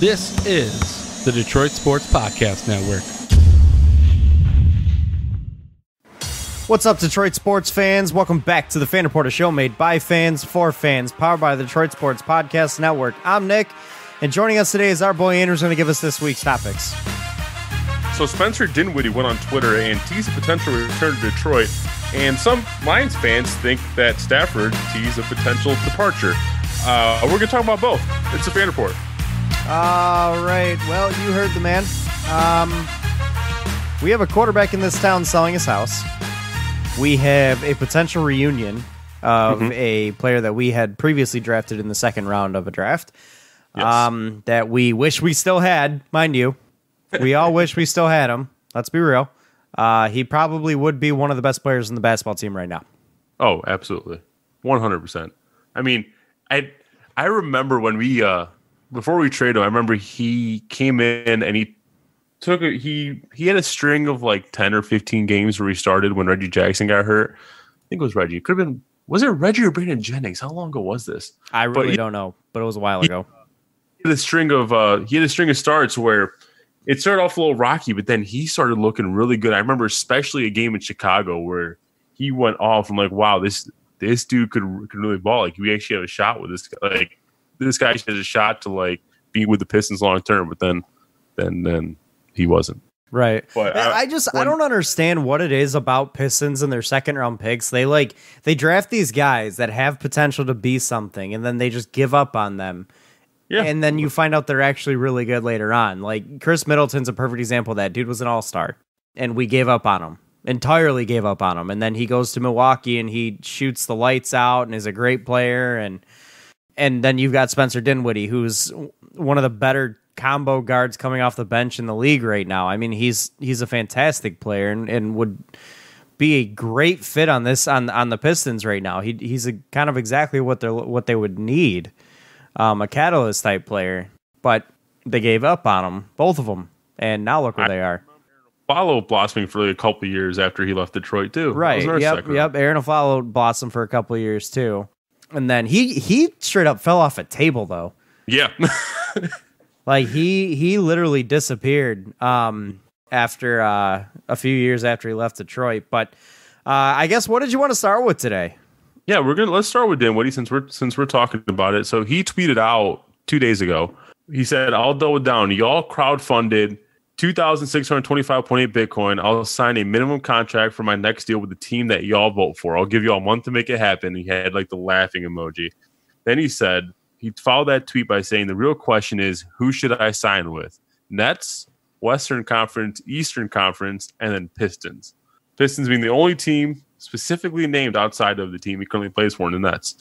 This is the Detroit Sports Podcast Network. What's up, Detroit sports fans? Welcome back to the Fan Reporter show made by fans for fans, powered by the Detroit Sports Podcast Network. I'm Nick, and joining us today is our boy Andrew's going to give us this week's topics. So Spencer Dinwiddie went on Twitter and teased a potential return to Detroit, and some Lions fans think that Stafford teased a potential departure. We're going to talk about both. It's a Fan Report. All right. Well, you heard the man. We have a quarterback in this town selling his house. We have a potential reunion of a player that we had previously drafted in the second round of a draft. Yes. That we wish we still had, mind you. We all wish we still had him. Let's be real. He probably would be one of the best players in the basketball team right now. Oh, absolutely. 100%. I mean, I remember when we before we traded him, I remember he came in and he had a string of like 10 or 15 games where he started when Reggie Jackson got hurt. I think it was Reggie. It could have been, was it Reggie or Brandon Jennings? How long ago was this? I really don't know, but it was a while ago. He had a string of starts where it started off a little rocky, but then he started looking really good. I remember especially a game in Chicago where he went off. I'm like, wow, this dude could really ball. Like, we actually have a shot with this guy. Like, this guy has a shot to like be with the Pistons long term, but then he wasn't. Right. But I don't understand what it is about Pistons and their second round picks. They draft these guys that have potential to be something, and then they just give up on them. Yeah. And then you find out they're actually really good later on. Like, Chris Middleton's a perfect example of that. Dude was an all-star, and we gave up on him. Entirely gave up on him. And then he goes to Milwaukee, and he shoots the lights out and is a great player. And then you've got Spencer Dinwiddie, who's one of the better combo guards coming off the bench in the league right now. I mean, he's a fantastic player and would be a great fit on the Pistons right now. He's kind of exactly what they would need, a catalyst type player. But they gave up on him, both of them, and now look where they are. Aflalo blossoming for like a couple of years after he left Detroit too. Right. Yep. Aaron Aflalo blossomed for a couple of years too. And then he straight up fell off a table though. Yeah. Like he literally disappeared after a few years after he left Detroit. But I guess, what did you want to start with today? Yeah, let's start with Dinwiddie since we're talking about it. So he tweeted out 2 days ago. He said, "I'll double down. Y'all crowdfunded 2,625.8 Bitcoin. I'll sign a minimum contract for my next deal with the team that y'all vote for. I'll give y'all a month to make it happen." He had like the laughing emoji. Then he said, he followed that tweet by saying, "The real question is, who should I sign with? Nets, Western Conference, Eastern Conference, and then Pistons. Pistons being the only team specifically named outside of the team he currently plays for in the Nets."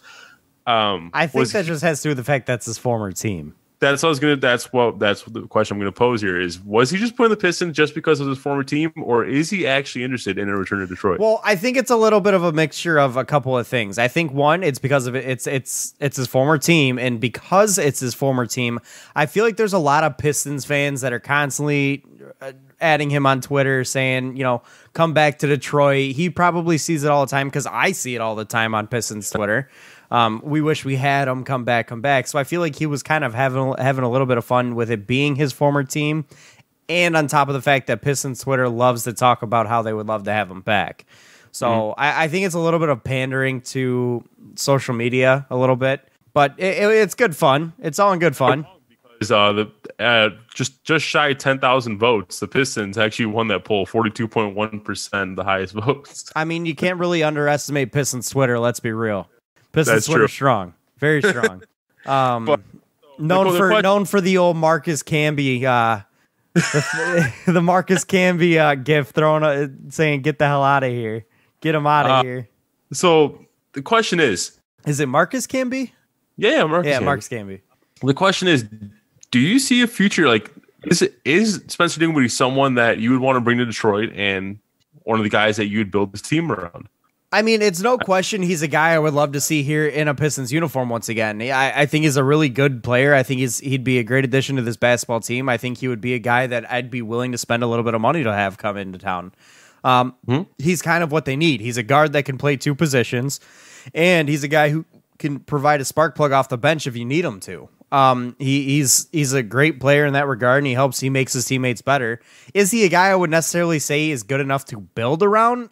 I think that just has to do with the fact that's his former team. That's the question I'm gonna pose here is, was he just putting the Pistons just because of his former team, or is he actually interested in a return to Detroit? Well, I think it's a little bit of a mixture of a couple of things. I think one, it's because of it's his former team, and because it's his former team, I feel like there's a lot of Pistons fans that are constantly adding him on Twitter saying, come back to Detroit. He probably sees it all the time because I see it all the time on Pistons Twitter. We wish we had him come back. So I feel like he was kind of having a little bit of fun with it being his former team. And on top of the fact that Pistons Twitter loves to talk about how they would love to have him back. So I think it's a little bit of pandering to social media a little bit, but it's good fun. It's all in good fun. Because just shy of 10,000 votes, the Pistons actually won that poll, 42.1%, the highest votes. I mean, you can't really underestimate Pistons Twitter. Let's be real. Pistons Twitter strong, very strong. Known for the old Marcus Camby, the Marcus Camby gif saying "Get the hell out of here, get him out of here." So the question is it Marcus Camby? Yeah, Marcus Camby. The question is, do you see a future like is Spencer Dinwiddie someone that you would want to bring to Detroit and one of the guys that you would build this team around? I mean, it's no question he's a guy I would love to see here in a Pistons uniform once again. I think he's a really good player. I think he'd be a great addition to this basketball team. I think he would be a guy that I'd be willing to spend a little bit of money to have come into town. He's kind of what they need. He's a guard that can play two positions, and he's a guy who can provide a spark plug off the bench if you need him to. He's a great player in that regard, and he makes his teammates better. Is he a guy I would necessarily say is good enough to build around?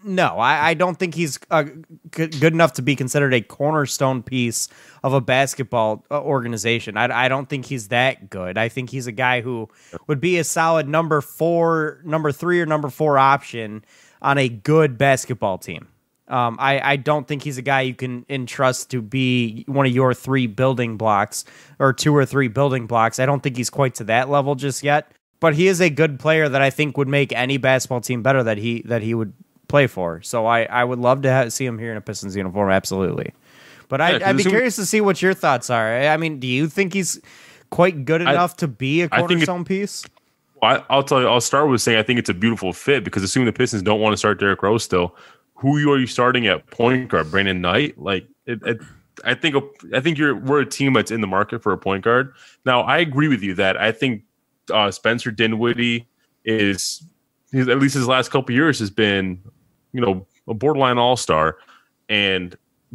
No, I don't think he's good enough to be considered a cornerstone piece of a basketball organization. I don't think he's that good. I think he's a guy who would be a solid number 3, or number 4 option on a good basketball team. I don't think he's a guy you can entrust to be one of your 3 building blocks or 2 or 3 building blocks. I don't think he's quite to that level just yet, but he is a good player that I think would make any basketball team better that he would play for. So I would love to see him here in a Pistons uniform, absolutely. But I'd be curious to see what your thoughts are. I mean, do you think he's quite good enough to be a cornerstone piece? I'll tell you. I'll start with saying I think it's a beautiful fit because assuming the Pistons don't want to start Derrick Rose still, who are you starting at point guard? Brandon Knight? Like I think we're a team that's in the market for a point guard. Now I agree with you that I think Spencer Dinwiddie is at least his last couple of years has been, a borderline all-star,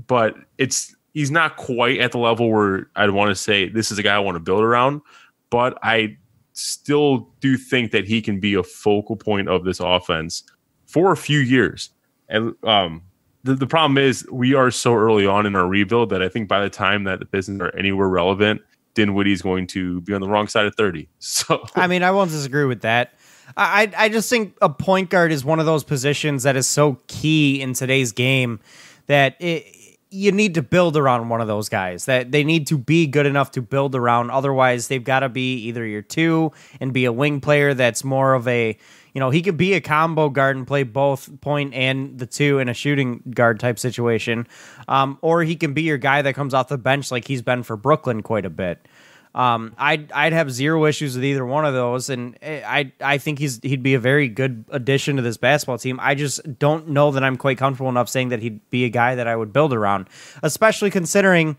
but he's not quite at the level where I'd want to say this is a guy I want to build around, but I still do think that he can be a focal point of this offense for a few years. And the problem is we are so early on in our rebuild that I think by the time that the Pistons are anywhere relevant, Dinwiddie is going to be on the wrong side of 30. So I mean, I won't disagree with that. I just think a point guard is one of those positions that is so key in today's game that you need to build around one of those guys, that they need to be good enough to build around. Otherwise, they've got to be either your 2 and be a wing player that's more of a, he could be a combo guard and play both point and the 2 in a shooting guard type situation. Or he can be your guy that comes off the bench like he's been for Brooklyn quite a bit. I'd have zero issues with either one of those, and I think he'd be a very good addition to this basketball team. I just don't know that I'm quite comfortable enough saying that he'd be a guy that I would build around, especially considering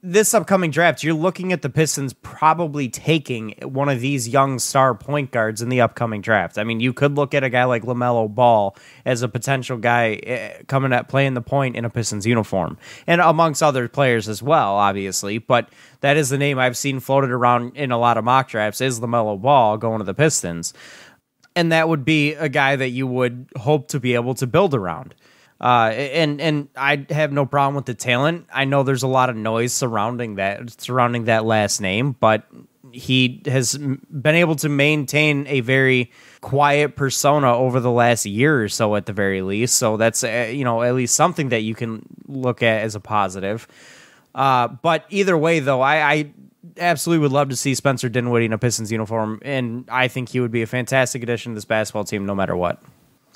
this upcoming draft. You're looking at the Pistons probably taking one of these young star point guards in the upcoming draft. I mean, you could look at a guy like LaMelo Ball as a potential guy coming at playing the point in a Pistons uniform, and amongst other players as well, obviously. But that is the name I've seen floated around in a lot of mock drafts, is LaMelo Ball going to the Pistons. And that would be a guy that you would hope to be able to build around. And I have no problem with the talent. I know there's a lot of noise surrounding that last name, but he has been able to maintain a very quiet persona over the last year or so at the very least. So that's, at least something that you can look at as a positive. But either way, though, I absolutely would love to see Spencer Dinwiddie in a Pistons uniform, and I think he would be a fantastic addition to this basketball team no matter what.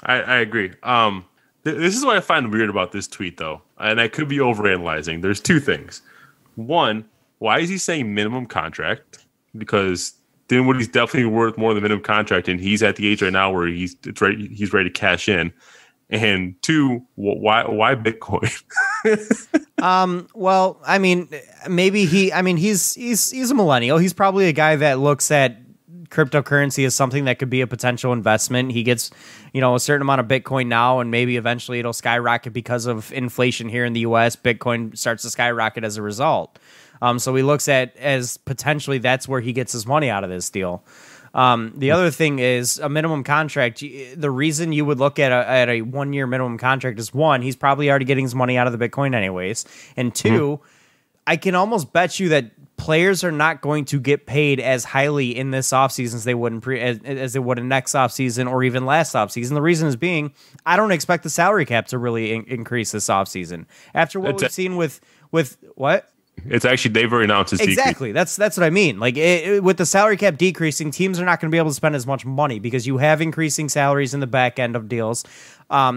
I agree. This is what I find weird about this tweet, though, and I could be overanalyzing. There's 2 things. One, why is he saying minimum contract? Because Dinwiddie's definitely worth more than minimum contract, and he's at the age right now where he's ready to cash in. And 2, why Bitcoin? Well, I mean, maybe he's a millennial. He's probably a guy that looks at cryptocurrency as something that could be a potential investment. He gets, a certain amount of Bitcoin now, and maybe eventually it'll skyrocket because of inflation here in the US. Bitcoin starts to skyrocket as a result. So he looks at as potentially that's where he gets his money out of this deal. The other thing is a minimum contract. The reason you would look at a 1-year minimum contract is, 1, he's probably already getting his money out of the Bitcoin anyways. And 2, I can almost bet you that players are not going to get paid as highly in this offseason as they would as they would in next offseason or even last offseason. The reason is being, I don't expect the salary cap to really increase this offseason. After what we've seen with what? It's actually, they've already announced it's exactly. That's what I mean. Like with the salary cap decreasing, teams are not going to be able to spend as much money because you have increasing salaries in the back end of deals.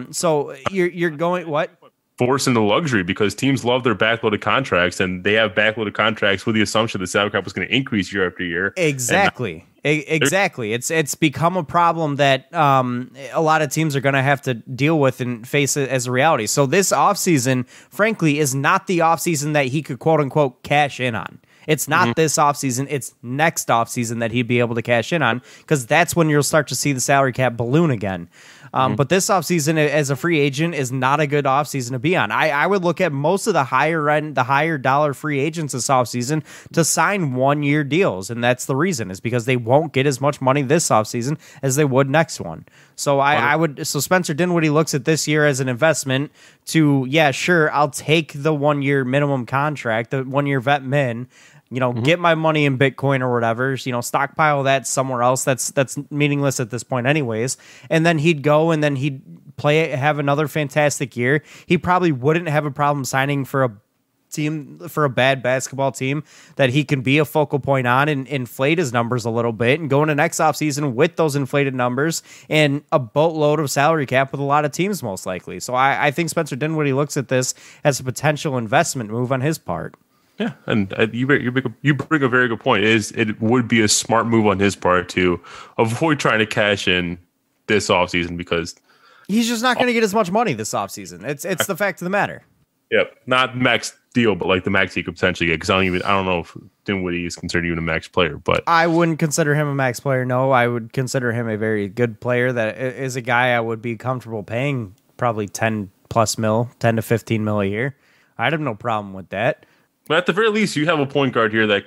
So you're going what? Force into luxury because teams love their backloaded contracts, and they have backloaded contracts with the assumption the salary cap was going to increase year after year. Exactly. Exactly. It's become a problem that a lot of teams are going to have to deal with and face it as a reality. So this offseason, frankly, is not the offseason that he could quote-unquote cash in on. It's not this offseason. It's next offseason that he'd be able to cash in on, because that's when you'll start to see the salary cap balloon again. But this offseason as a free agent is not a good offseason to be on. I would look at most of the higher dollar free agents this offseason to sign 1-year deals. And that's the reason, is because they won't get as much money this offseason as they would next one. So so Spencer Dinwiddie looks at this year as an investment to, yeah, sure, I'll take the 1-year minimum contract, the 1-year vet min, get my money in Bitcoin or whatever, stockpile that somewhere else. That's meaningless at this point anyways. And then he'd go and then he'd have another fantastic year. He probably wouldn't have a problem signing for a bad basketball team that he can be a focal point on and inflate his numbers a little bit and go into next offseason with those inflated numbers and a boatload of salary cap with a lot of teams most likely. So I think Spencer Dinwiddie looks at this as a potential investment move on his part. Yeah, and you bring a very good point. It would be a smart move on his part to avoid trying to cash in this offseason because he's just not going to get as much money this offseason. It's the fact of the matter. Yep, not max deal, but like the max he could potentially get. Because I don't know if Dinwiddie is considered even a max player, but I wouldn't consider him a max player. No, I would consider him a very good player. That is a guy I would be comfortable paying probably 10 to 15 mil a year. I'd have no problem with that. But at the very least, you have a point guard here that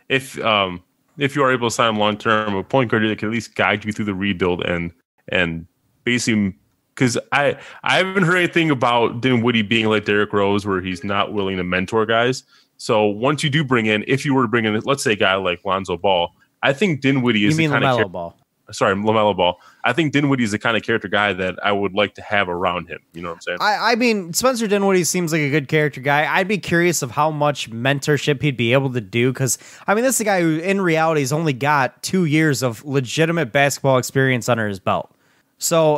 if you are able to sign him long term, a point guard that can at least guide you through the rebuild and basically, because I haven't heard anything about Dinwiddie being like Derrick Rose where he's not willing to mentor guys. So once you do bring in, if you were to bring in, let's say a guy like Lonzo Ball, I think Dinwiddie is the kind of Ball. Sorry, LaMelo Ball. I think Dinwiddie is the kind of character guy that I would like to have around him. You know what I'm saying? I mean, Spencer Dinwiddie seems like a good character guy. I'd be curious of how much mentorship he'd be able to do because, I mean, this is a guy who, in reality, has only got 2 years of legitimate basketball experience under his belt. So,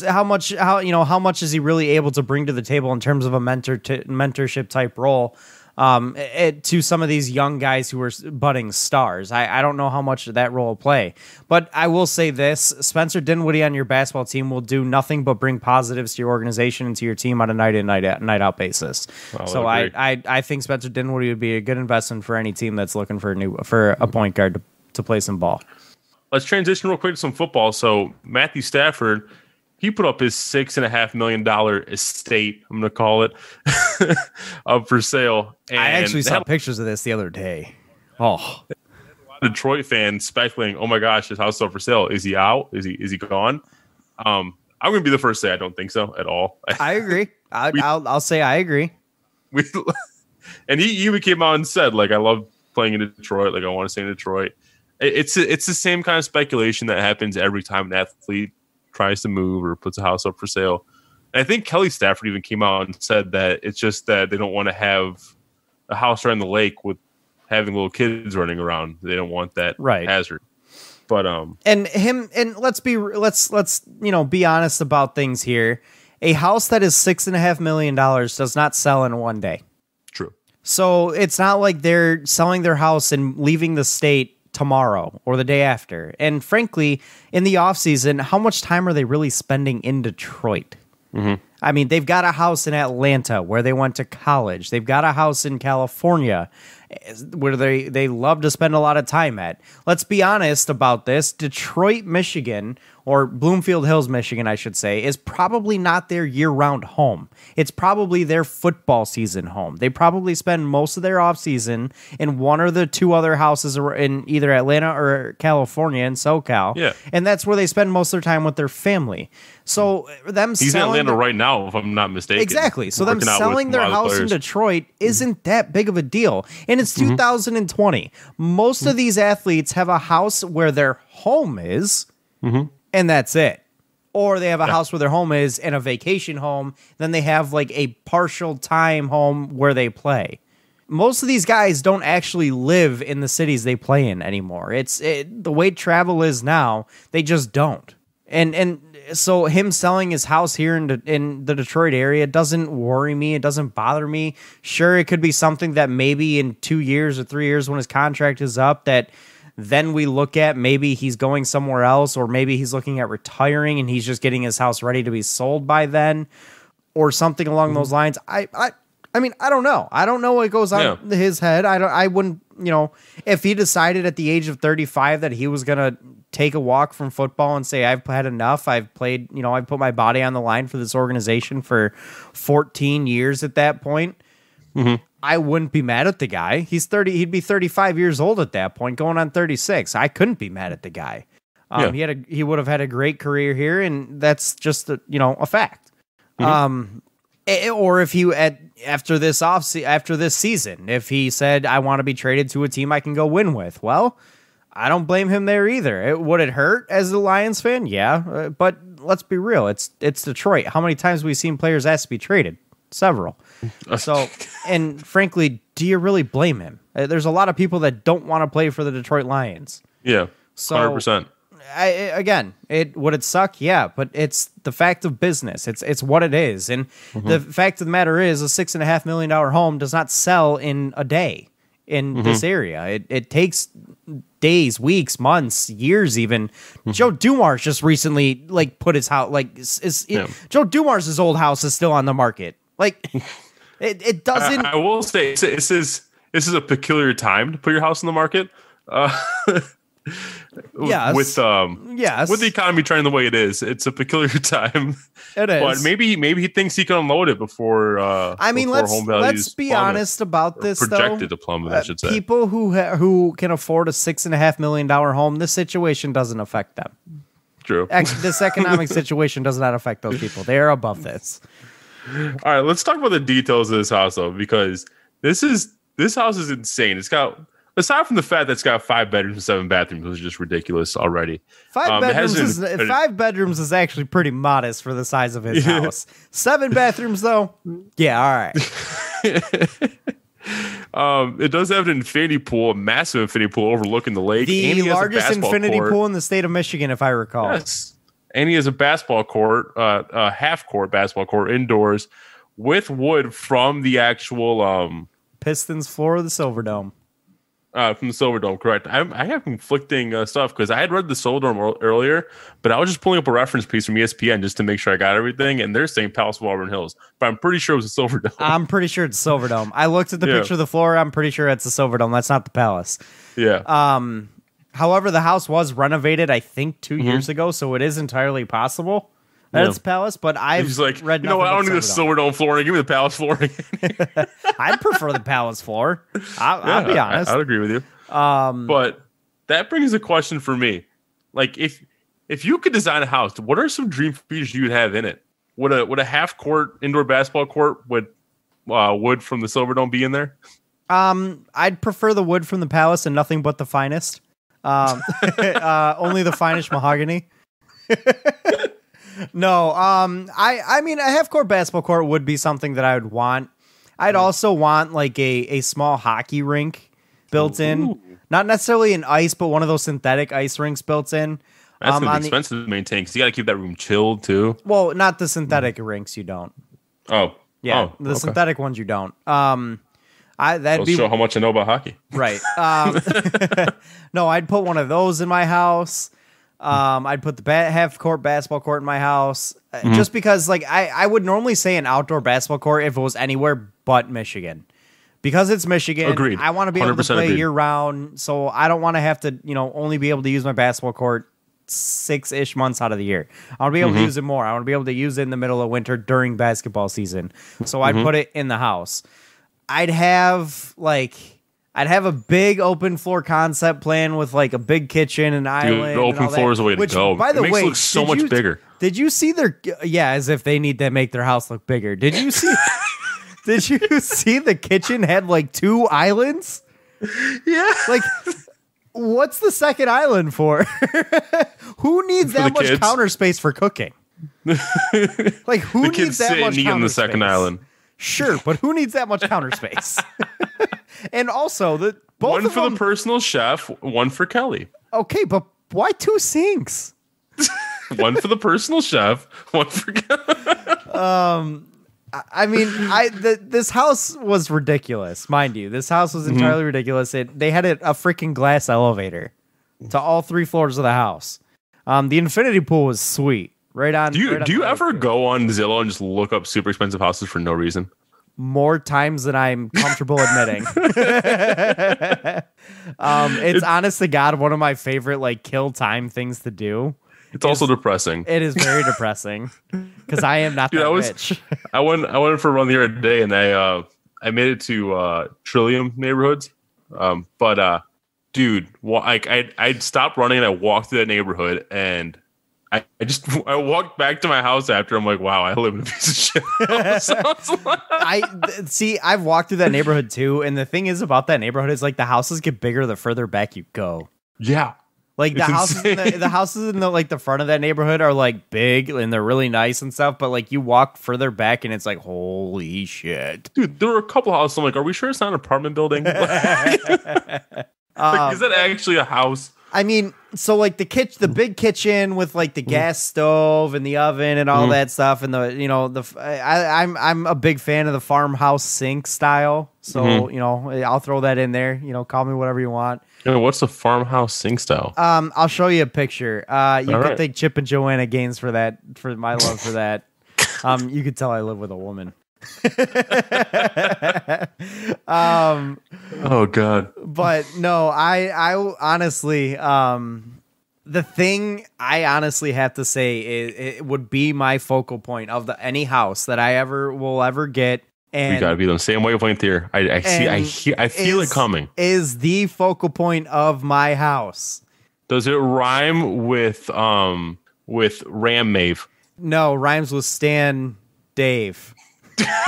how much is he really able to bring to the table in terms of a mentorship type role? To some of these young guys who are budding stars. I don't know how much that role will play. But I will say this, Spencer Dinwiddie on your basketball team will do nothing but bring positives to your organization and to your team on a night in, night out basis. So I think Spencer Dinwiddie would be a good investment for any team that's looking for a point guard to play some ball. Let's transition real quick to some football. So Matthew Stafford, he put up his $6.5 million estate, I'm going to call it, up for sale. And I actually saw pictures of this the other day. Oh, Detroit fans speculating, oh my gosh, his house is up for sale. Is he out? Is he gone? I'm going to be the first to say I don't think so at all. I agree. I'll say I agree. And he even came out and said, like, I love playing in Detroit. Like, I want to stay in Detroit. It's the same kind of speculation that happens every time an athlete tries to move or puts a house up for sale. And I think Kelly Stafford even came out and said that it's just that they don't want to have a house right on the lake with having little kids running around. They don't want that hazard. But let's be honest about things here. A house that is $6.5 million does not sell in one day. True. So it's not like they're selling their house and leaving the state tomorrow or the day after. And frankly, in the offseason, how much time are they really spending in Detroit? Mm-hmm. I mean, they've got a house in Atlanta where they went to college. They've got a house in California where they love to spend a lot of time at. Let's be honest about this. Detroit, Michigan, or Bloomfield Hills, Michigan, I should say, is probably not their year-round home. It's probably their football season home. They probably spend most of their offseason in one or the two other houses in either Atlanta or California in SoCal. Yeah. And that's where they spend most of their time with their family. So he's in Atlanta right now, if I'm not mistaken. Exactly. So them selling their house in Detroit isn't that big of a deal. And it's 2020. Most of these athletes have a house where their home is, and that's it. Or they have a house where their home is and a vacation home. Then they have like a partial time home where they play. Most of these guys don't actually live in the cities they play in anymore. The way travel is now, they just don't. And so him selling his house here in the Detroit area doesn't worry me. It doesn't bother me. Sure, it could be something that maybe in 2 years or 3 years when his contract is up that then we look at maybe he's going somewhere else or maybe he's looking at retiring and he's just getting his house ready to be sold by then or something along those lines. I mean, I don't know. I don't know what goes on his head. I wouldn't, if he decided at the age of 35 that he was going to take a walk from football and say, I've had enough. I've played, I've put my body on the line for this organization for 14 years at that point. Mm-hmm. I wouldn't be mad at the guy. He's 30. He'd be 35 years old at that point, going on 36. I couldn't be mad at the guy. He would have had a great career here, and that's just a fact. Mm-hmm. Or if he after this season, if he said, I want to be traded to a team I can go win with, well, I don't blame him there either. Would it hurt as a Lions fan? Yeah, but let's be real. It's Detroit. How many times have we seen players asked to be traded? Several. So, and frankly, do you really blame him? There's a lot of people that don't want to play for the Detroit Lions. Yeah, 100%. Would it suck? Yeah, but it's the fact of business. It's what it is. And the fact of the matter is, a $6.5 million home does not sell in a day in this area. It takes days, weeks, months, years even. Joe Dumars just recently put his house Joe Dumars' old house is still on the market. It doesn't. I will say this is a peculiar time to put your house on the market. Yes. With the economy trending the way it is, it's a peculiar time. It is. But maybe he thinks he can unload it before. Let's be honest about this. Projected to plummet, I should say. People who can afford a $6.5 million home, this situation doesn't affect them. True. This economic situation does not affect those people. They are above this. All right, let's talk about the details of this house though, because this house is insane. It's got, aside from the fact that it's got 5 bedrooms and 7 bathrooms, which is just ridiculous already. 5 bedrooms is actually pretty modest for the size of his house. 7 bathrooms though, yeah, all right. It does have an infinity pool, a massive infinity pool overlooking the lake. The largest infinity pool in the state of Michigan, if I recall. Yes. And he has a basketball court, a half-court basketball court indoors with wood from the actual Pistons floor of the Silverdome. From the Silverdome, correct. I have conflicting stuff because I had read the Silverdome earlier, but I was just pulling up a reference piece from ESPN just to make sure I got everything, and they're saying Palace of Auburn Hills, but I'm pretty sure it was the Silverdome. I'm pretty sure it's Silverdome. I looked at the picture of the floor. I'm pretty sure it's the Silverdome. That's not the Palace. Yeah. However, the house was renovated, I think, 2 years ago, so it is entirely possible that it's Palace, but I've read nothing. I don't need the Silverdome flooring. Give me the Palace flooring. I'd prefer the Palace floor. I'll be honest. I'd agree with you. But that brings a question for me. If you could design a house, what are some dream features you would have in it? Would a half-court indoor basketball court with wood from the Silverdome be in there? I'd prefer the wood from the Palace and nothing but the finest. Only the finest mahogany. No, I mean, a half-court basketball court would be something that I would want. I'd also want a small hockey rink built in. Not necessarily an ice, but one of those synthetic ice rinks built in. That's going to be expensive to maintain because you got to keep that room chilled too. Well, not the synthetic rinks, you don't. Oh. Yeah, the synthetic ones you don't. That'll show how much I know about hockey. Right. No, I'd put one of those in my house. I'd put the half-court basketball court in my house. Just because, I would normally say an outdoor basketball court if it was anywhere but Michigan. Because it's Michigan, agreed. I want to be able to play year-round, so I don't want to have to, only be able to use my basketball court 6-ish months out of the year. I want to be able to use it more. I want to be able to use it in the middle of winter during basketball season. So I'd put it in the house. I'd have a big open floor concept plan with a big kitchen and island. The open floor is the way to go. By the way, it looks so much bigger. Did you see as if they need to make their house look bigger. Did you see Did you see the kitchen had 2 islands? Yeah. What's the second island for? Who needs that much kids? counter space for cooking? Who the needs that much counter on the space? second island. Sure, but who needs that much counter space? And also, both one for the personal chef, one for Kelly. Okay, but why 2 sinks? One for the personal chef, one for Kelly. I mean, this house was ridiculous, mind you. This house was entirely ridiculous. They had a freaking glass elevator to all 3 floors of the house. The infinity pool was sweet. Right on. Do you ever go on Zillow and just look up super expensive houses for no reason? more times than I'm comfortable admitting. It's honest to God one of my favorite like kill time things to do. It's also depressing. It is very depressing because I am not that rich. I went for a run the other day, and I made it to Trillium neighborhoods. Dude, I stopped running and I walked through that neighborhood, and I walked back to my house after. I'm like, wow, I live in a piece of shit house. I've walked through that neighborhood too, and the thing is about that neighborhood is like the houses get bigger the further back you go. Yeah. Like the houses in the like the front of that neighborhood are like big and they're really nice and stuff, but like you walk further back and it's like holy shit, dude. There were a couple houses. I'm like, are we sure it's not an apartment building? Is that actually a house? I mean, so like the big kitchen with like the gas stove and the oven and all that stuff, and I'm a big fan of the farmhouse sink style. So I'll throw that in there. Call me whatever you want. What's the farmhouse sink style? I'll show you a picture. You could thank Chip and Joanna Gaines for that, for my love for that. You could tell I live with a woman. Oh God. But no, I honestly, the thing I honestly have to say is it would be my focal point of any house that I will ever get. And we gotta be on the same wavelength here. I feel it coming. Is the focal point of my house. Does it rhyme with Ram Mave? No, rhymes with Stan Dave.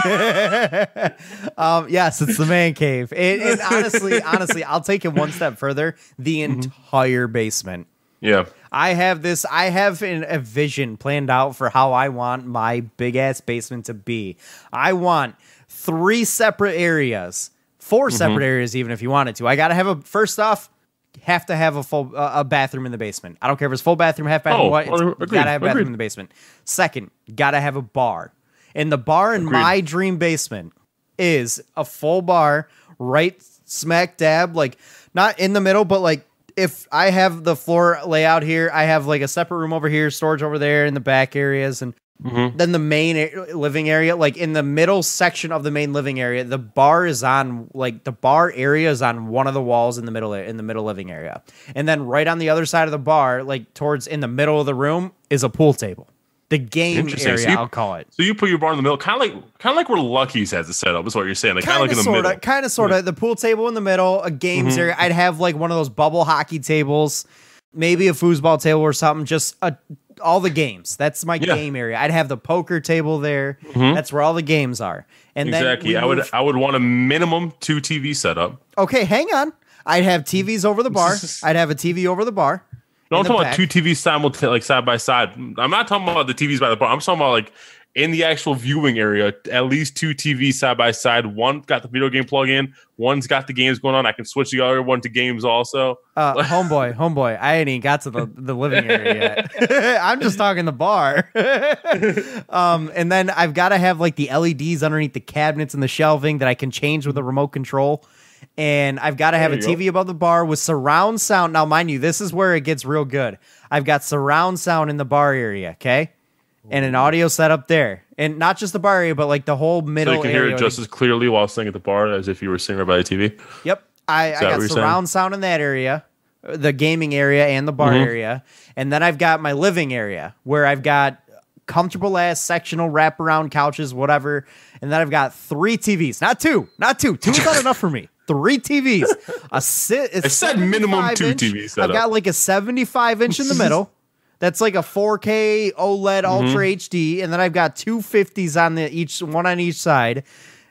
Yes, it's the man cave. And honestly, I'll take it one step further. The entire basement. Yeah. I have a vision planned out for how I want my big ass basement to be. I want 3 separate areas, 4 separate areas, even if you wanted to. I gotta have have to have a full a bathroom in the basement. I don't care if it's full bathroom, half bathroom. Gotta have a bathroom in the basement. Second, gotta have a bar. And the bar in my dream basement is a full bar, right smack dab, like not in the middle, but like if I have the floor layout here, I have like a separate room over here, storage over there in the back areas, and then the main living area, like in the middle section of the main living area, the bar area is on one of the walls in the middle living area, and then right on the other side of the bar, like towards in the middle of the room, is a pool table. The game area, I'll call it. So you put your bar in the middle, kind of like where Lucky's has it set up. Is what you're saying? Like kind of like in the middle. Kind of, sort of. The pool table in the middle, a games area. I'd have like one of those bubble hockey tables, maybe a foosball table or something. Just all the games. That's my game area. I'd have the poker table there. That's where all the games are. And exactly. I would want a minimum 2 TV setup. Okay, hang on. I'd have TVs over the bar. I'd have a TV over the bar. No, I'm talking about 2 TVs simultaneously, like side by side. I'm not talking about the TVs by the bar. I'm talking about like in the actual viewing area, at least 2 TVs side by side. One got the video game plug in. One's got the games going on. I can switch the other one to games also. Homeboy. I ain't even got to the living area yet. I'm just talking the bar. And then I've got to have like the LEDs underneath the cabinets and the shelving that I can change with a remote control. And I've got to have a TV above the bar with surround sound. Now, mind you, this is where it gets real good. I've got surround sound in the bar area, okay? And an audio setup there. And not just the bar area, but like the whole middle area. So you can hear it just as clearly while sitting at the bar as if you were sitting right by the TV? Yep. I got surround sound in that area, the gaming area and the bar area. And then I've got my living area where I've got comfortable ass sectional wraparound couches, whatever. And then I've got 3 TVs. Not two. 2 is not enough for me. 3 TVs. I said minimum 2 TVs. I've got like a 75-inch in the middle. That's like a 4K OLED Ultra HD, and then I've got 2 50s on one on each side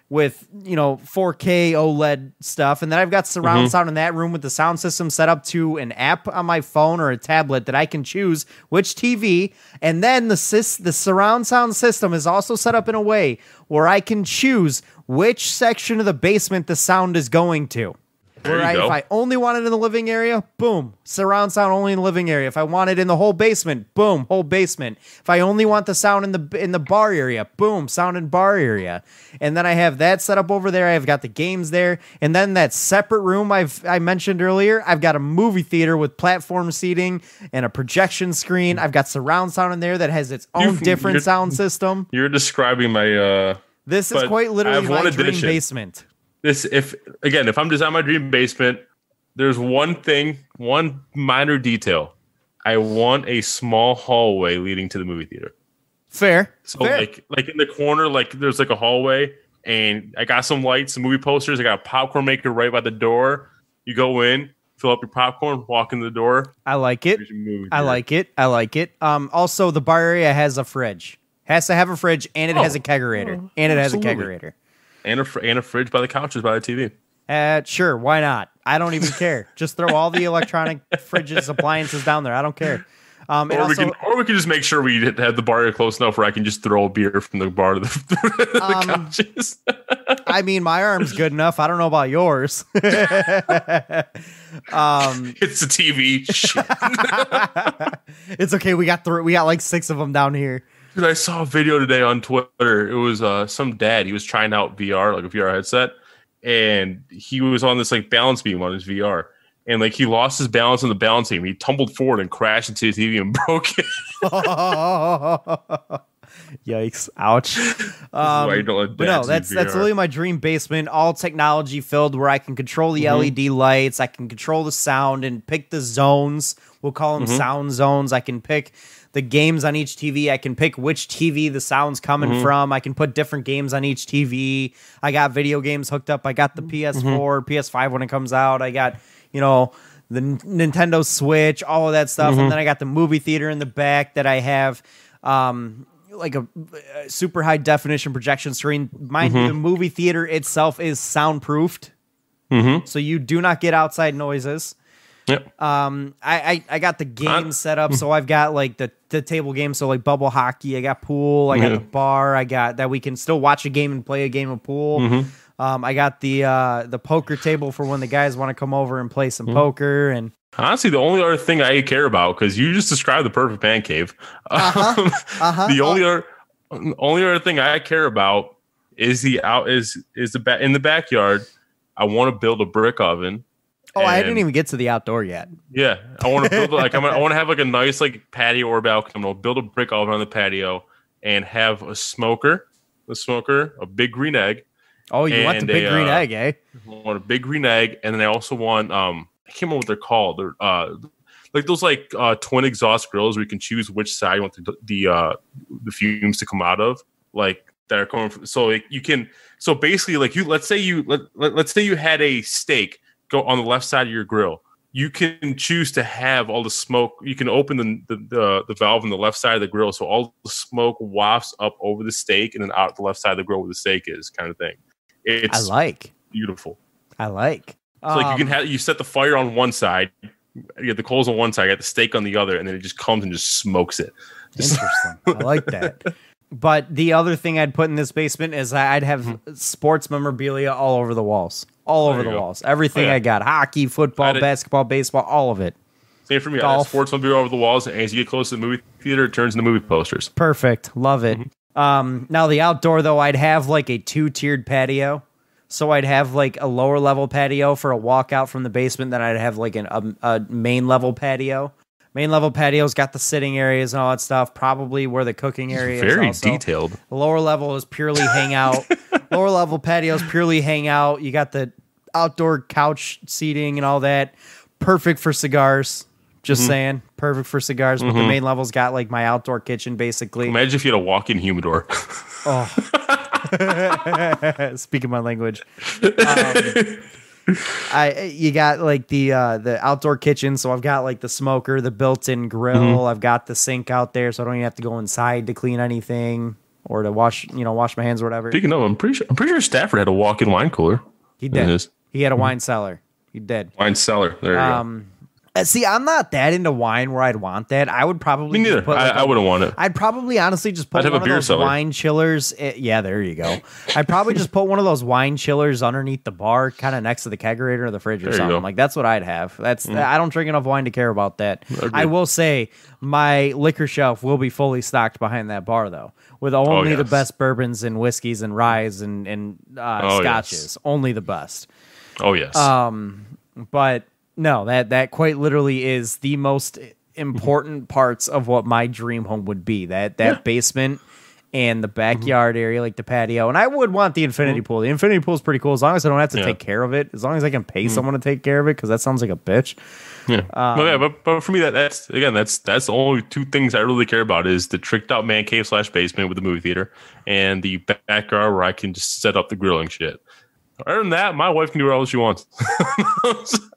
with 4K OLED stuff, and then I've got surround sound in that room with the sound system set up to an app on my phone or a tablet that I can choose which TV, and then the surround sound system is also set up in a way where I can choose which section of the basement the sound is going to. If I only want it in the living area, boom, surround sound only in the living area. If I want it in the whole basement, boom, whole basement. If I only want the sound in the bar area, boom, sound in bar area. And then I have that set up over there. I've got the games there. And then that separate room I mentioned earlier, I've got a movie theater with platform seating and a projection screen. I've got surround sound in there that has its own different sound system. You're describing my This is quite literally my dream basement. If I'm designing my dream basement, there's one minor detail. I want a small hallway leading to the movie theater. Fair. So like in the corner, like there's like a hallway, and I got some lights, some movie posters. I got a popcorn maker right by the door. You go in, fill up your popcorn, walk in the door. I like it. I like it. Also, the bar area has a fridge. Has to have a fridge, and it has a kegerator. And Sure, why not? I don't even care. Just throw all the electronic fridges, appliances down there. I don't care. Or we can just make sure we have the bar area close enough where I can just throw a beer from the bar to the couches. I mean, my arm's good enough. I don't know about yours. It's a TV. Shit. It's okay. We got like 6 of them down here. Dude, I saw a video today on Twitter. It was some dad. He was trying out VR, like a VR headset, and he was on this like balance beam on his VR. And like he lost his balance on the balance beam. He tumbled forward and crashed into the TV and broke it. Yikes! Ouch! That's literally my dream basement. All technology filled, where I can control the LED lights, I can control the sound, and pick the zones. We'll call them sound zones. I can pick the games on each TV. I can pick which TV the sound's coming from. I can put different games on each TV. I got video games hooked up. I got the PS4, PS5 when it comes out. I got the Nintendo Switch, all of that stuff. And then I got the movie theater in the back that I have like a super high definition projection screen. Mind you, the movie theater itself is soundproofed. So you do not get outside noises. Yep. I got the game set up, so I've got like the table game, so like bubble hockey. I got pool. I got the bar. I got that we can still watch a game and play a game of pool. I got the poker table for when the guys want to come over and play some poker. And honestly, the only other thing I care about, because you just described the perfect man cave. The only other thing I care about is in the backyard. I want to build a brick oven. Oh, I didn't even get to the outdoor yet. Yeah, I want to build I want to have like a nice like patio or balcony. I'm gonna build a brick oven on the patio and have a smoker, a big green egg. Oh, you want the big green egg, eh? I want a big green egg, and then I also want I can't remember what they're called. They're like those like twin exhaust grills where you can choose which side you want the fumes to come out of, like that are coming from. So like, you can. So basically, like let's say you had a steak go on the left side of your grill. You can choose to have all the smoke. You can open the valve on the left side of the grill, so all the smoke wafts up over the steak and then out the left side of the grill where the steak is, kind of thing. It's beautiful. I like. So like you set the fire on one side, you get the coals on one side, you got the steak on the other, and then it just comes and just smokes it. Interesting. I like that. But the other thing I'd put in this basement is I'd have sports memorabilia all over the walls. All over the walls. Everything I got. Hockey, football, basketball, baseball, all of it. Same for me. Golf. I have sports memorabilia all over the walls, and as you get close to the movie theater, it turns into movie posters. Perfect. Love it. Now the outdoor, though, I'd have like a 2-tiered patio. So I'd have like a lower level patio for a walkout from the basement. Then I'd have like a main level patio. Main level patio's got the sitting areas and all that stuff. Probably where the cooking area is. Very detailed. The lower level is purely hangout. Lower level patios purely hangout. You got the outdoor couch seating and all that. Perfect for cigars. Just saying. Perfect for cigars. But the main level's got like my outdoor kitchen basically. Imagine if you had a walk-in humidor. Oh. Speaking my language. You got like the outdoor kitchen, so I've got like the smoker, the built-in grill. I've got the sink out there, so I don't even have to go inside to clean anything or to wash my hands or whatever. Speaking of, I'm pretty sure Stafford had a walk-in wine cooler. He did. He had a wine cellar. He did. Wine cellar. There you go. See, I'm not that into wine where I'd want that. I would probably... Me neither. I wouldn't want it. I'd probably honestly just put one of those wine chillers... Yeah, there you go. I'd probably just put one of those wine chillers underneath the bar, kind of next to the kegerator or the fridge or something. Like, that's what I'd have. I don't drink enough wine to care about that. I will say, my liquor shelf will be fully stocked behind that bar, though, with only the best bourbons and whiskeys and ryes and scotches. Yes. Only the best. Oh, yes. But... No, that quite literally is the most important parts of what my dream home would be. That basement and the backyard area, like the patio. And I would want the infinity pool. The infinity pool is pretty cool as long as I don't have to take care of it. As long as I can pay someone to take care of it, because that sounds like a bitch. Yeah, but for me, that's the only two things I really care about is the tricked out man cave / basement with the movie theater and the backyard where I can just set up the grilling shit. Other than that, my wife can do whatever she wants.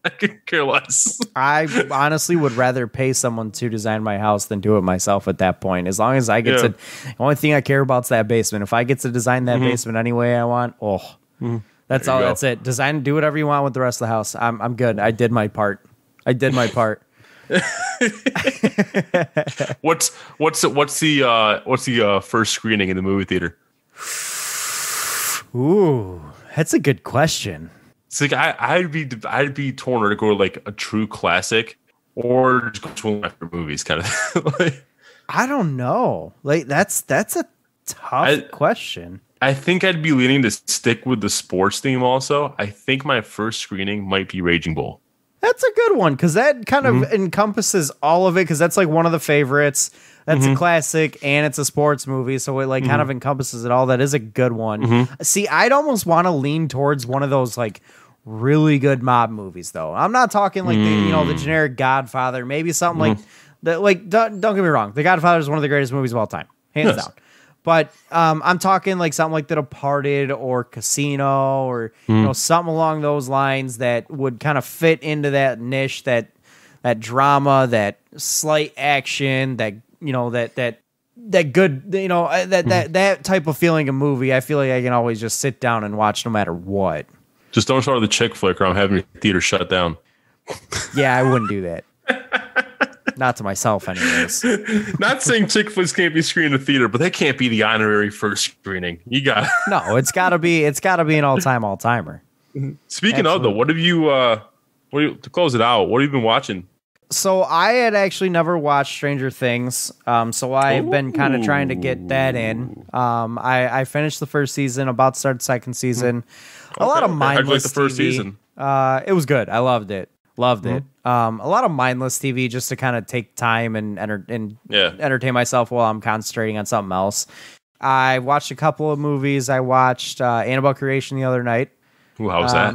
I could care less. I honestly would rather pay someone to design my house than do it myself at that point. As long as I get to, the only thing I care about is that basement. If I get to design that basement any way I want, that's all. That's it. Design, do whatever you want with the rest of the house. I'm good. I did my part. What's the first screening in the movie theater? Ooh, that's a good question. It's like I'd be torn to go like a true classic or just go to one of my favorite movies, kind of. Like, I don't know. Like that's a tough question. I think I'd be leaning to stick with the sports theme. Also, I think my first screening might be Raging Bull. That's a good one because that kind of encompasses all of it. Because that's like one of the favorites. That's a classic and it's a sports movie, so it like kind of encompasses it all. That is a good one. See, I'd almost want to lean towards one of those like really good mob movies, though. I'm not talking like the generic Godfather. Maybe something like that. Like don't get me wrong, The Godfather is one of the greatest movies of all time, hands down. But I'm talking like something like The Departed or Casino or something along those lines that would kind of fit into that niche, that drama, that slight action, that good, that type of feeling of movie. I feel like I can always just sit down and watch no matter what. Just don't start the chick flick or I'm having your theater shut down. Yeah, I wouldn't do that. Not to myself, anyways. Not saying chick flicks can't be screened in the theater, but they can't be the honorary first screening. You got no. It's got to be an all timer. Speaking of though, what have you? To close it out, what have you been watching? So I had actually never watched Stranger Things, so I've been kind of trying to get that in. I finished the first season, about to start the second season. A lot of mindless like the first TV. Season. It was good. I loved it. It. A lot of mindless TV just to kind of take time and entertain myself while I'm concentrating on something else. I watched a couple of movies. I watched Annabelle Creation the other night. Ooh, how was that?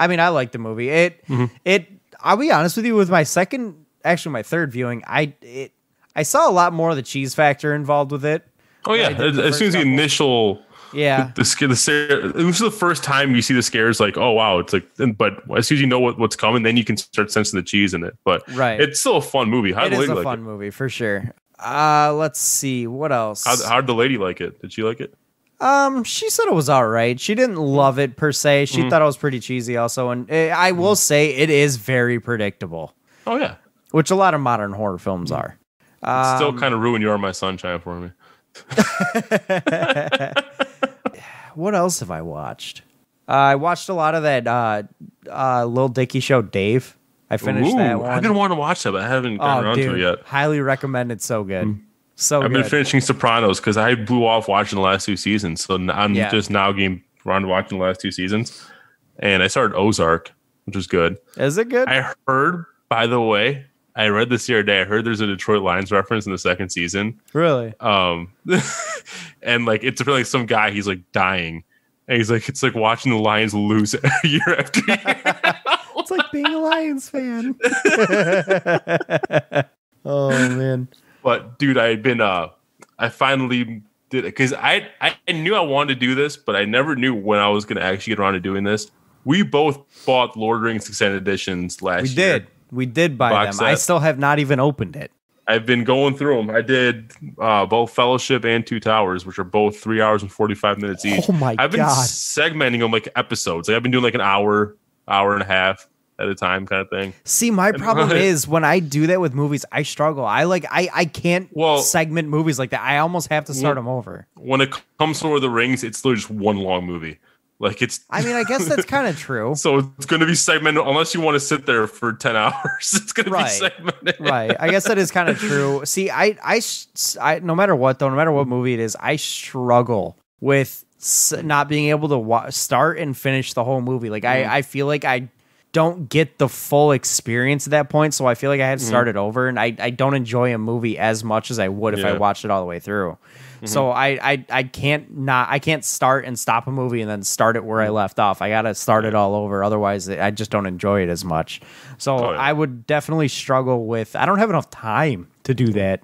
I mean, I liked the movie. I'll be honest with you, with my third viewing, I saw a lot more of the cheese factor involved with it. Oh yeah, as soon as the initial, the scare, it was the first time you see the scares. Like, oh wow, it's like, but as soon as you know what's coming, then you can start sensing the cheese in it. But it's still a fun movie. It is a fun movie for sure. Let's see what else. How did the lady like it? Did she like it? She said it was all right. She didn't love it per se. She thought it was pretty cheesy also. And I will say it is very predictable. Oh, yeah. Which a lot of modern horror films are. It still kind of ruined You Are My Sunshine for me. What else have I watched? I watched a lot of that Lil Dicky show, Dave. I finished that one. I've been wanting to watch that, but I haven't gotten around to it yet. Highly recommend it. So good. I've been finishing Sopranos because I blew off watching the last two seasons. So I'm just now getting around to watching the last two seasons. And I started Ozark, which was good. Is it good? I heard, by the way, I read this the other day. I heard there's a Detroit Lions reference in the second season. Really? And like it's like some guy, he's like dying. And he's like, it's like watching the Lions lose year after year. It's like being a Lions fan. Oh, man. But dude, I finally did it because I knew I wanted to do this, but I never knew when I was going to actually get around to doing this. We both bought Lord of the Rings extended editions last year. We did buy them. Set. I still have not even opened it. I've been going through them. I did both Fellowship and Two Towers, which are both 3 hours and 45 minutes each. Oh my God. I've been segmenting them like episodes. Like I've been doing like an hour and a half at a time kind of thing. See, my problem is when I do that with movies, I struggle. I can't segment movies like that. I almost have to start them over. When it comes to Lord of the Rings, it's literally just one long movie. Like it's. I mean, I guess that's kind of true. So it's going to be segmented unless you want to sit there for 10 hours. It's going to be segmented. Right. I guess that is kind of true. See, I no matter what though, no matter what movie it is, I struggle with not being able to start and finish the whole movie. Like I feel like I don't get the full experience at that point, so I feel like I have to start it over, and I don't enjoy a movie as much as I would if I watched it all the way through. So I can't start and stop a movie and then start it where I left off. I gotta start it all over. Otherwise, I just don't enjoy it as much. So I would definitely struggle with. I don't have enough time to do that.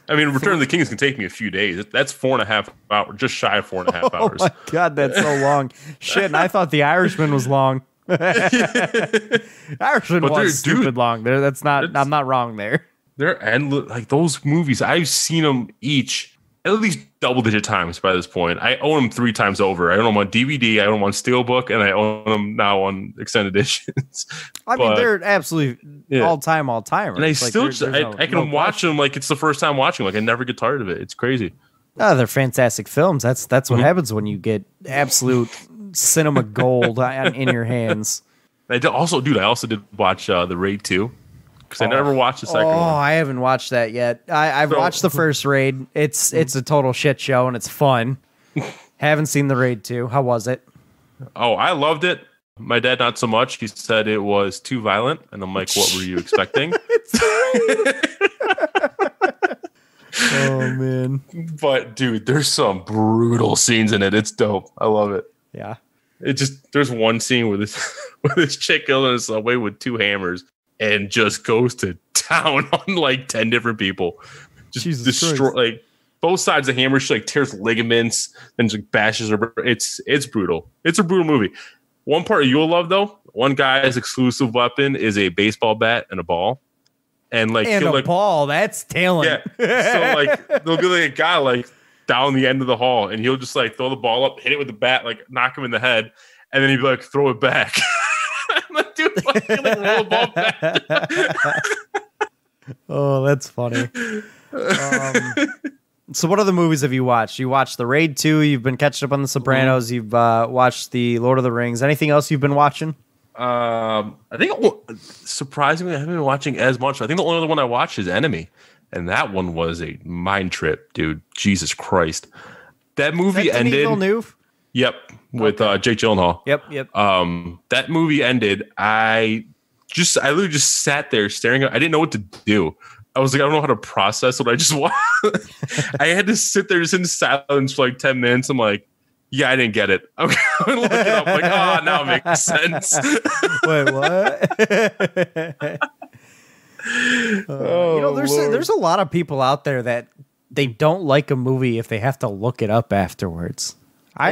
I mean, Return of the Kings can take me a few days. That's 4.5 hours, just shy of 4.5 hours. Oh my God, that's so long. Shit, and I thought The Irishman was long. Irishman was stupid long. I'm not wrong there. They're endless. Like those movies, I've seen them each at least double-digit times by this point. I own them 3 times over. I own them on DVD, I own them on Steelbook, and I own them now on extended editions. I mean, they're absolutely all-time. And I still, I can watch them like it's the first time watching. Like I never get tired of it. It's crazy. Oh, they're fantastic films. That's what happens when you get absolute cinema gold in your hands. I also did watch The Raid 2. Because I never watched the second one. Oh, I haven't watched that yet. I've watched the first Raid. It's a total shit show, and it's fun. Haven't seen the Raid 2. How was it? Oh, I loved it. My dad, not so much. He said it was too violent. And I'm like, what were you expecting? Oh, man. But, dude, there's some brutal scenes in it. It's dope. I love it. Yeah. There's one scene where this chick goes in a subway with 2 hammers and just goes to town on like 10 different people. Just destroy like both sides of the hammer. She like tears ligaments and just bashes her. It's brutal. It's a brutal movie. One part you'll love though. One guy's exclusive weapon is a baseball bat and a ball. And a ball. That's talent. Yeah. So like there'll be like a guy like down the end of the hall, and he'll just like throw the ball up, hit it with the bat, like knock him in the head, and then he'd be like throw it back. Dude, like, roll the ball back. Oh, that's funny. So what other movies have you watched? You watched The Raid 2. You've been catching up on The Sopranos. You've watched The Lord of the Rings. Anything else you've been watching? I think surprisingly I haven't been watching as much. I think the only other one I watched is Enemy, and that one was a mind trip, dude. Jesus Christ, that movie ended. Denis Villeneuve? Yep, with Jake Gyllenhaal. Yep. That movie ended. I literally just sat there staring at. I didn't know what to do. I was like, I don't know how to process what I just watched. I had to sit there just in silence for like 10 minutes. I'm like, yeah, I didn't get it. I'm going to look it up. Like, now it makes sense. Wait, what? There's a lot of people out there that they don't like a movie if they have to look it up afterwards. I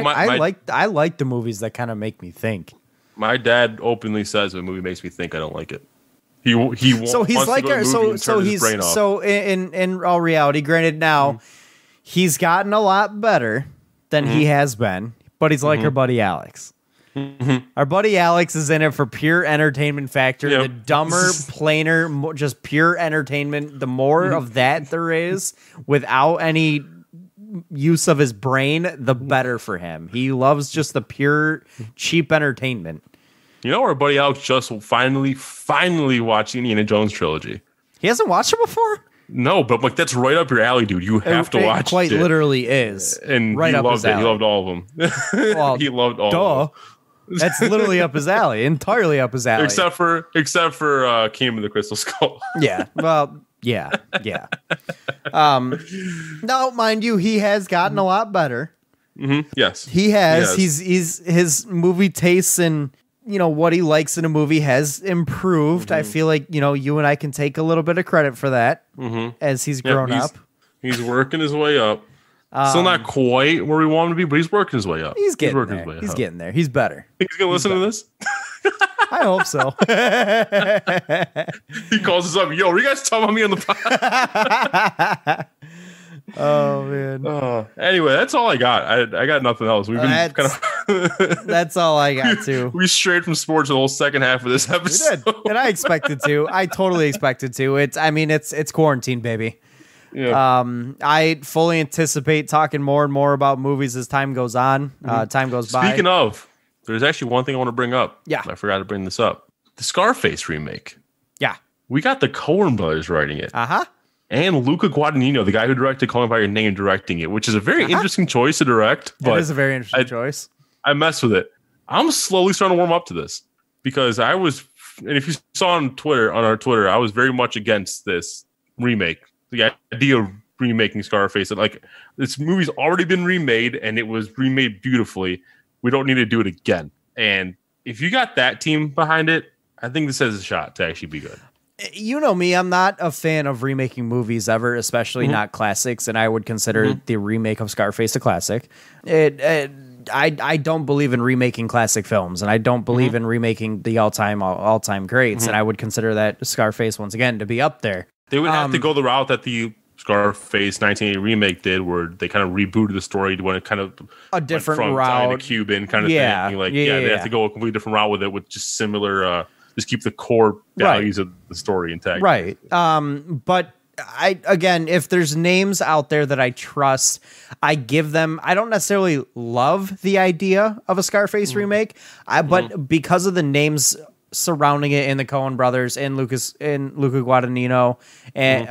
like the movies that kind of make me think. My dad openly says if a movie makes me think, I don't like it. He wants to like her. So in all reality, granted, now he's gotten a lot better than he has been, but he's like our buddy Alex. Our buddy Alex is in it for pure entertainment factor. Yep. The dumber, plainer, just pure entertainment. The more of that there is, without any use of his brain, the better for him. He loves just the pure, cheap entertainment. You know, our buddy Alex just finally watched the Indiana Jones trilogy. He hasn't watched it before? No, but like that's right up your alley, dude. You have to watch it. Quite literally is. And right, he loved it. He loved all of them. Well, he loved all of them. That's literally up his alley. Entirely up his alley. Except for Kingdom of the Crystal Skull. Yeah. Well, yeah. Now, mind you, he has gotten a lot better. Mm-hmm. Yes. He has. He's his movie tastes and what he likes in a movie has improved. Mm-hmm. I feel like, you and I can take a little bit of credit for that as he's grown up. He's working his way up. Still not quite where we want him to be, but he's working his way up. He's getting there. He's getting there. He's better. Think he's going to listen to this? I hope so. He calls us up. Yo, were you guys talking about me on the pod? Oh, man. Anyway, that's all I got. I got nothing else. We've been kind of... That's all I got, too. We strayed from sports the whole second half of this episode. We did. And I expected to. I totally expected to. It's quarantine, baby. Yeah. I fully anticipate talking more and more about movies as time goes on. Time goes by. Speaking of, there's actually one thing I want to bring up. Yeah. I forgot to bring this up. The Scarface remake. Yeah. We got the Coen brothers writing it. Uh-huh. And Luca Guadagnino, the guy who directed Call Me By Your Name, directing it, which is a very interesting choice to direct. But it is a very interesting choice. I messed with it. I'm slowly starting to warm up to this because and if you saw on our Twitter, I was very much against this remake. The idea of remaking Scarface. Like, this movie's already been remade, and it was remade beautifully. We don't need to do it again. And if you got that team behind it, I think this has a shot to actually be good. You know me, I'm not a fan of remaking movies ever, especially not classics, and I would consider the remake of Scarface a classic. I don't believe in remaking classic films, and I don't believe in remaking the all-time greats, and I would consider that Scarface, once again, to be up there. They would have to go the route that the Scarface 1980 remake did, where they kind of rebooted the story to when it kind of a different from route, to Cuban kind of thing. Like, they have to go a completely different route with it, with just similar, just keep the core values of the story intact. Right. But again, if there's names out there that I trust, I give them. I don't necessarily love the idea of a Scarface remake, but because of the names surrounding it, and the Coen brothers, and Luca Guadagnino, and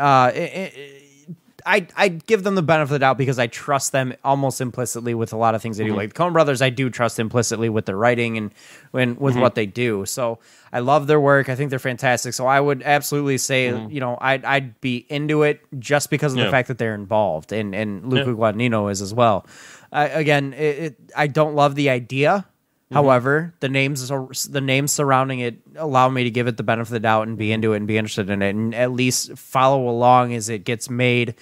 I give them the benefit of the doubt because I trust them almost implicitly with a lot of things they do. Like the Coen brothers, I do trust implicitly with their writing and with what they do. So I love their work. I think they're fantastic. So I would absolutely say, I'd be into it just because of the fact that they're involved, and Luca Guadagnino is as well. I don't love the idea. However, the names surrounding it allow me to give it the benefit of the doubt and be into it and be interested in it, and at least follow along as it gets made,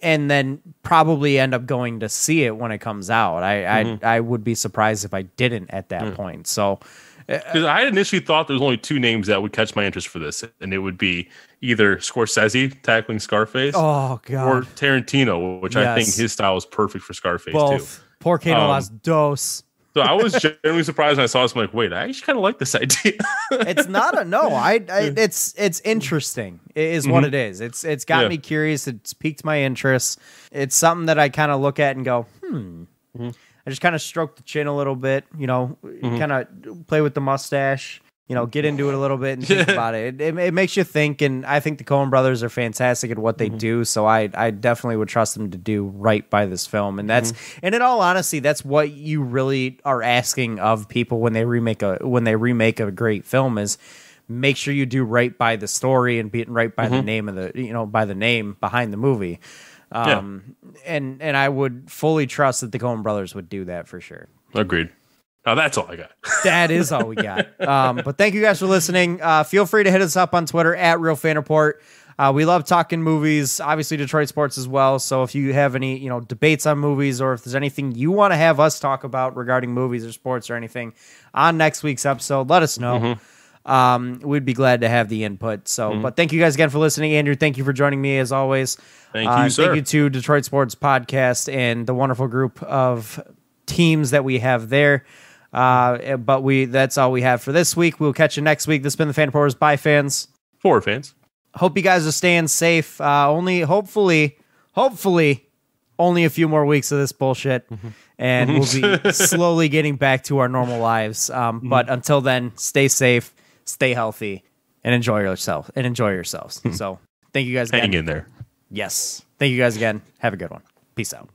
and then probably end up going to see it when it comes out. I would be surprised if I didn't at that point. So, because I initially thought there was only two names that would catch my interest for this, and it would be either Scorsese tackling Scarface, or Tarantino, which I think his style is perfect for Scarface too. Porque no las dos. So I was genuinely surprised when I saw this. I'm like, wait, I actually kind of like this idea. It's not a no. It's interesting. It is what it is. It's got me curious. It's piqued my interest. It's something that I kind of look at and go, I just kind of stroke the chin a little bit, kind of play with the mustache, get into it a little bit and think about it. It makes you think, and I think the Coen brothers are fantastic at what they do, so I definitely would trust them to do right by this film. And that's and in all honesty, that's what you really are asking of people when they remake a great film, is make sure you do right by the story and be right by the name of the by the name behind the movie. And I would fully trust that the Coen brothers would do that for sure. Agreed. Now that's all I got. That is all we got. But thank you guys for listening. Feel free to hit us up on Twitter at Real Fan Report. We love talking movies, obviously Detroit sports as well. So if you have any, debates on movies, or if there's anything you want to have us talk about regarding movies or sports or anything on next week's episode, let us know. We'd be glad to have the input. So, but thank you guys again for listening. Andrew, thank you for joining me as always. Thank you, sir. Thank you to Detroit Sports Podcast and the wonderful group of teams that we have there. But that's all we have for this week. We'll catch you next week. This has been the Fan Reporters. Bye, fans. For fans. Hope you guys are staying safe. Hopefully, only a few more weeks of this bullshit, and we'll be slowly getting back to our normal lives. But until then, stay safe, stay healthy, and enjoy yourselves. So thank you guys again. Hang in there. Yes. Thank you guys again. Have a good one. Peace out.